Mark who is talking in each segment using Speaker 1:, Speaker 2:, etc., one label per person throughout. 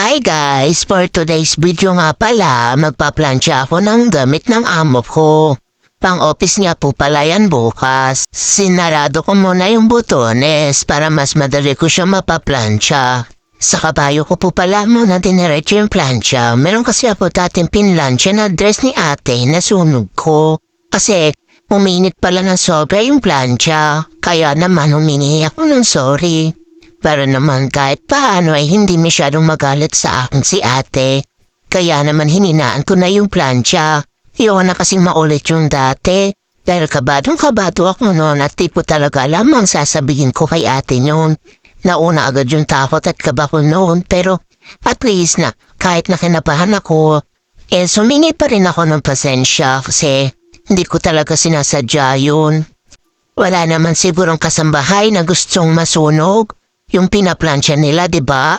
Speaker 1: Hi guys! For today's video nga pala, magpaplansya ako ng gamit ng amo ko. Pang-office nga po pala yan bukas. Sinarado ko muna yung butones para mas madali ko siya mapaplansya. Sa kabayo ko po pala muna diniretso yung plansya. Meron kasi ako dating pinlansya na dress ni ate na sunog ko. Kasi uminit pala ng sobra yung plansya. Kaya naman humingi ako ng sorry. Pero naman kahit paano ay hindi masyadong magalit sa akin si ate. Kaya naman hininaan ko na yung plansya. Iyon na kasing maulit yung dati. Dahil kabadong-kabado ako noon at tipo talaga lamang sasabihin ko kay ate noon. Nauna agad yung takot at kaba ko noon pero at least na kahit nakinabahan ako, sumingi pa rin ako ng pasensya kasi hindi ko talaga sinasadya yun. Wala naman sigurong kasambahay na gustong masunog. Yung pinaplansya nila, diba?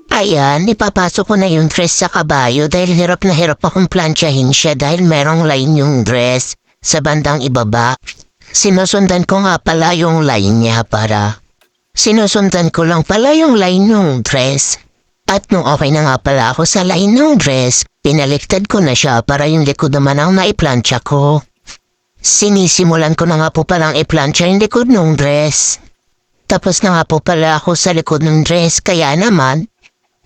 Speaker 1: Ayan, ipapasok ko na yung dress sa kabayo dahil hirap na hirap akong plansyahin siya dahil merong line yung dress sa bandang ibaba. Sinusundan ko nga pala yung line niya Sinusundan ko lang pala yung line ng dress. At nung okay na nga pala ako sa line ng dress, pinaliktad ko na siya para yung likod naman ang naiplansya ko. Sinisimulan ko na nga po palang iplansya yung likod ng dress. Tapos na nga po pala ako sa likod ng dress kaya naman,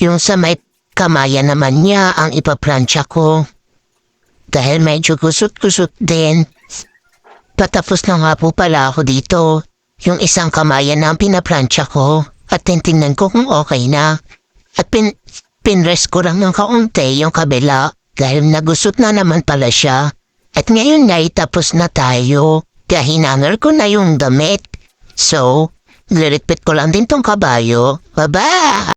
Speaker 1: yung sa may kamaya naman niya ang ipaplansya ko. Dahil medyo gusot-gusot din. Patapos na nga po pala ako dito, yung isang kamaya na ang pinaplansya ko at tintingnan ko kung okay na. At pinrest ko lang ng kaunti yung kabila dahil nagusot na naman pala siya. At ngayon na tapos na tayo, kaya hinanger ko na yung damit. So, lilikpit ko lang din tong kabayo. Baba!